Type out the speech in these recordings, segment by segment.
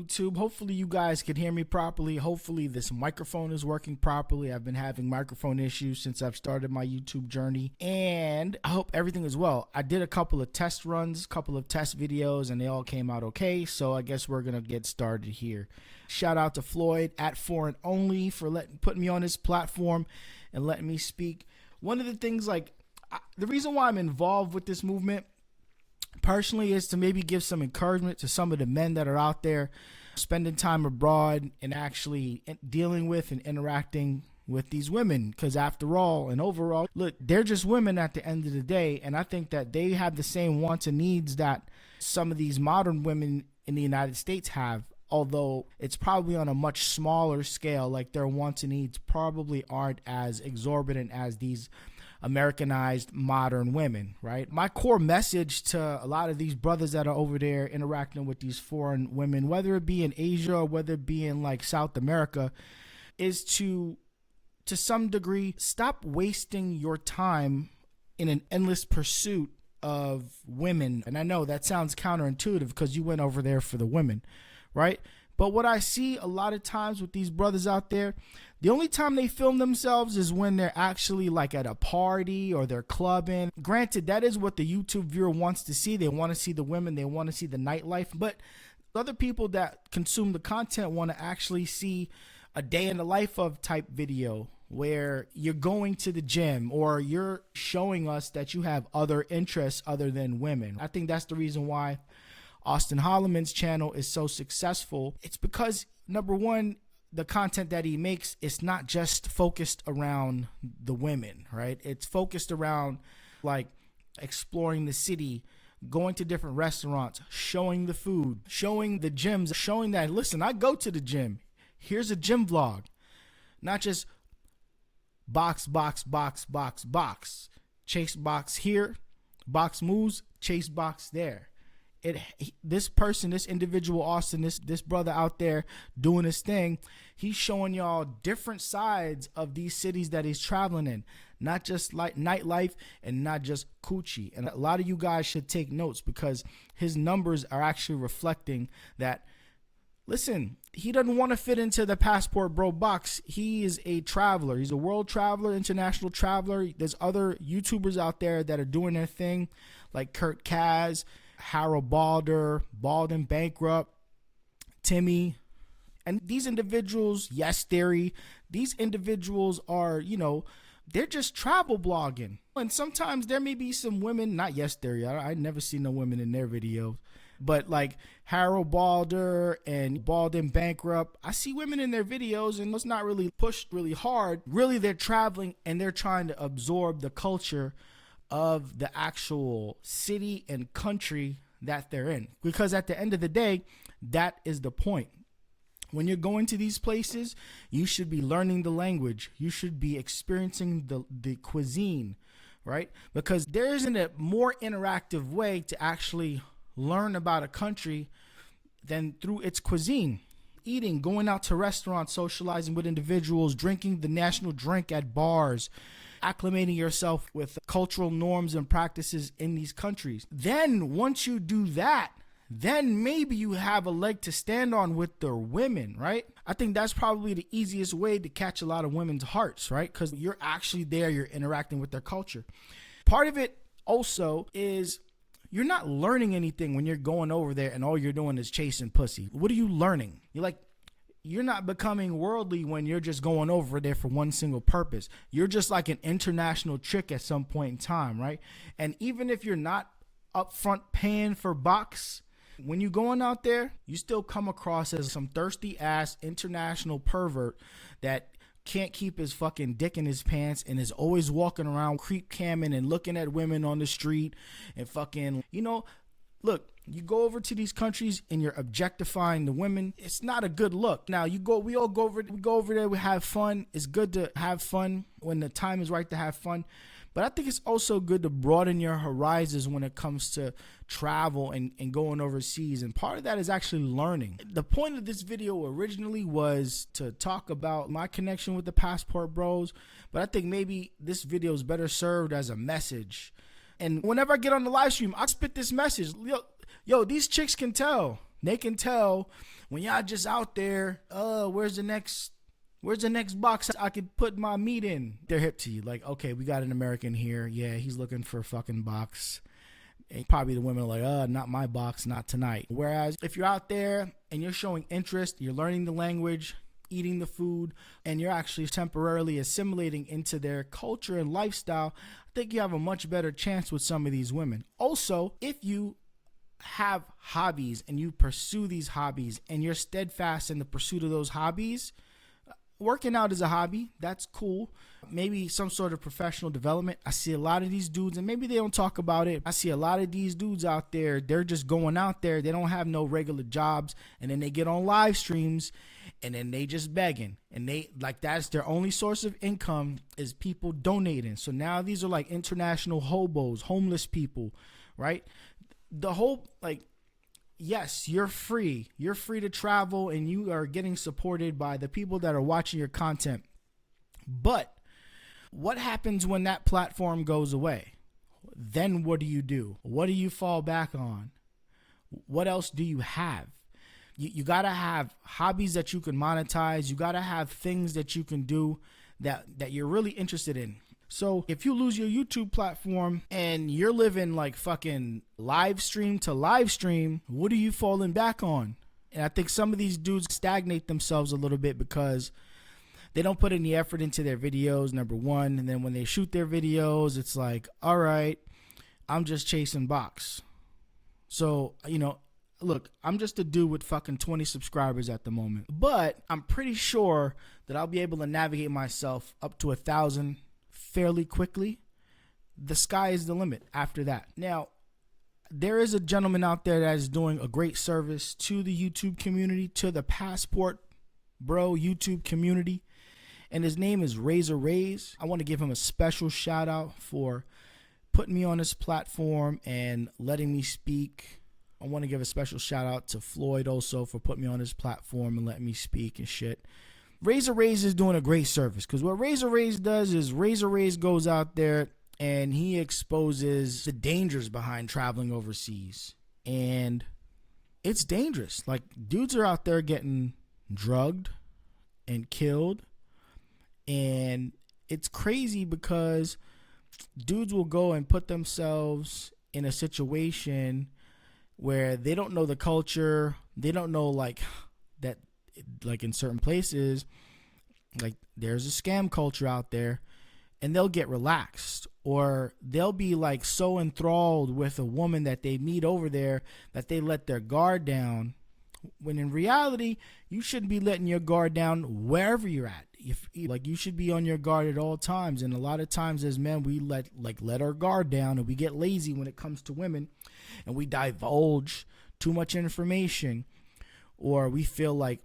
YouTube. Hopefully you guys can hear me properly. Hopefully this microphone is working properly. I've been having microphone issues since I've started my YouTube journey, and I hope everything is well. I did a couple of test runs, couple of test videos, and they all came out okay. So I guess we're gonna get started here. Shout out to Floyd at Foreign Only for putting me on this platform and letting me speak. One of the things, the reason why I'm involved with this movement personally is to maybe give some encouragement to some of the men that are out there spending time abroad and actually dealing with and interacting with these women, because after all and overall, look, they're just women at the end of the day, and I think that they have the same wants and needs that some of these modern women in the United States have, although it's probably on a much smaller scale. Like, their wants and needs probably aren't as exorbitant as these Americanized modern women, right? My core message to a lot of these brothers that are over there interacting with these foreign women, whether it be in Asia or whether it be in like South America, is to some degree stop wasting your time in an endless pursuit of women. And I know that sounds counterintuitive because you went over there for the women, right? But what I see a lot of times with these brothers out there, the only time they film themselves is when they're actually like at a party or they're clubbing. Granted, that is what the YouTube viewer wants to see. They want to see the women. They want to see the nightlife. But other people that consume the content want to actually see a day in the life of type video where you're going to the gym or you're showing us that you have other interests other than women. I think that's the reason why Austin Holloman's channel is so successful. It's because, number one, the content that he makes is not just focused around the women, right? It's focused around like exploring the city, going to different restaurants, showing the food, showing the gyms, showing that, listen, I go to the gym. Here's a gym vlog. Not just box, box, box, box, box. Chase box here, box moves, chase box there. This person, this individual Austin, this brother out there doing his thing, he's showing y'all different sides of these cities that he's traveling in, not just like nightlife and not just coochie. And a lot of you guys should take notes because his numbers are actually reflecting that. Listen, he doesn't want to fit into the passport bro box. He is a traveler. He's a world traveler, international traveler. There's other YouTubers out there that are doing their thing, like Kurt Kaz, Harold Balder, Bald and Bankrupt, Timmy. And these individuals, Yes Theory, these individuals are, they're just travel blogging. And sometimes there may be some women, not Yes Theory, I never see no women in their videos, but like Harold Balder and Bald and Bankrupt, I see women in their videos and it's not really pushed really hard. Really, they're traveling and they're trying to absorb the culture of the actual city and country that they're in, because at the end of the day, that is the point. When you're going to these places, you should be learning the language, you should be experiencing the cuisine, right? Because there isn't a more interactive way to actually learn about a country than through its cuisine. Eating, going out to restaurants, socializing with individuals, drinking the national drink at bars, acclimating yourself with cultural norms and practices in these countries. Then once you do that, then maybe you have a leg to stand on with the women, right? I think that's probably the easiest way to catch a lot of women's hearts, right? Because you're actually there, you're interacting with their culture. Part of it also is you're not learning anything when you're going over there and all you're doing is chasing pussy. What are you learning? You're not becoming worldly when you're just going over there for one single purpose. You're just like an international chick at some point in time, right? And even if you're not upfront paying for box, when you're going out there, you still come across as some thirsty ass international pervert that can't keep his fucking dick in his pants and is always walking around creep camming and looking at women on the street and fucking, look, you go over to these countries and you're objectifying the women. It's not a good look. Now we all go over there, we have fun. It's good to have fun when the time is right to have fun. But I think it's also good to broaden your horizons when it comes to travel and going overseas. And part of that is actually learning. The point of this video originally was to talk about my connection with the Passport Bros. But I think maybe this video is better served as a message. And whenever I get on the live stream, I spit this message. Yo, these chicks can tell. They can tell when y'all just out there, where's the next box I could put my meat in? They're hip to you. Like, okay, we got an American here. Yeah, he's looking for a fucking box. And probably the women are like, not my box, not tonight. Whereas if you're out there and you're showing interest, you're learning the language, eating the food, and you're actually temporarily assimilating into their culture and lifestyle, I think you have a much better chance with some of these women. Also, if you have hobbies and you pursue these hobbies and you're steadfast in the pursuit of those hobbies, working out is a hobby. That's cool. Maybe some sort of professional development. I see a lot of these dudes, and maybe they don't talk about it. I see a lot of these dudes out there. They're just going out there. They don't have no regular jobs. And then they get on live streams and then they just begging. And they like, that's their only source of income is people donating. So now these are like international hobos, homeless people, right? The whole, like, yes, you're free. You're free to travel and you are getting supported by the people that are watching your content. But what happens when that platform goes away? Then what do? What do you fall back on? What else do you have? You got to have hobbies that you can monetize. You got to have things that you can do that you're really interested in. So if you lose your YouTube platform and you're living like fucking live stream to live stream, what are you falling back on? And I think some of these dudes stagnate themselves a little bit because they don't put any effort into their videos, number one. And then when they shoot their videos, it's like, all right, I'm just chasing box. So, look, I'm just a dude with fucking 20 subscribers at the moment. But I'm pretty sure that I'll be able to navigate myself up to 1,000 fairly quickly. The sky is the limit after that. Now, there is a gentleman out there that is doing a great service to the YouTube community, to the Passport Bro YouTube community, and his name is Razor Rays. I want to give him a special shout out for putting me on this platform and letting me speak. I want to give a special shout out to Floyd also for putting me on his platform and letting me speak and shit. Razor Rays is doing a great service because what Razor Rays does is Razor Rays goes out there and he exposes the dangers behind traveling overseas. And it's dangerous. Like, dudes are out there getting drugged and killed. And it's crazy because dudes will go and put themselves in a situation where they don't know the culture. They don't know like that, like in certain places, like there's a scam culture out there, and they'll get relaxed, or they'll be like so enthralled with a woman that they meet over there that they let their guard down, when in reality you shouldn't be letting your guard down wherever you're at. If like, you should be on your guard at all times. And a lot of times as men, we let our guard down and we get lazy when it comes to women, and we divulge too much information, or we feel like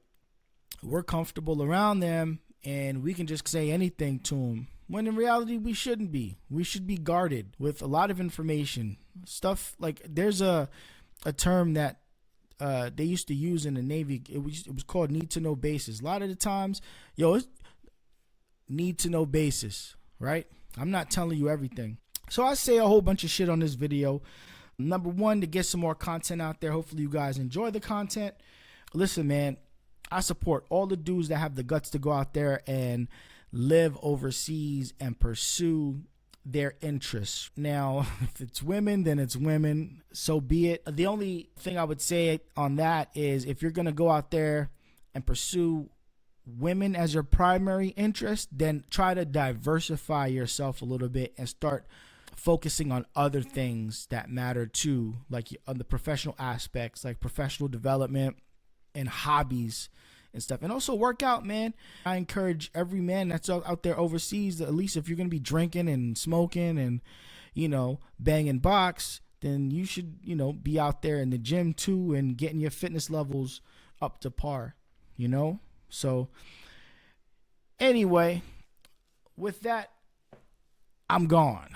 we're comfortable around them and we can just say anything to them, when in reality we shouldn't be. We should be guarded with a lot of information. Stuff like, there's a term that they used to use in the Navy. It was called need to know basis. A lot of the times, it's need to know basis, right? I'm not telling you everything. So I say a whole bunch of shit on this video. Number one, to get some more content out there. Hopefully you guys enjoy the content. Listen, man, I support all the dudes that have the guts to go out there and live overseas and pursue their interests. Now, if it's women, then it's women. So be it. The only thing I would say on that is, if you're going to go out there and pursue women as your primary interest, then try to diversify yourself a little bit and start focusing on other things that matter too, like on the professional aspects, like professional development and hobbies and stuff. And also work out, man. I encourage every man that's out there overseas, at least if you're going to be drinking and smoking and, banging box, then you should, be out there in the gym too and getting your fitness levels up to par, So anyway, with that, I'm gone.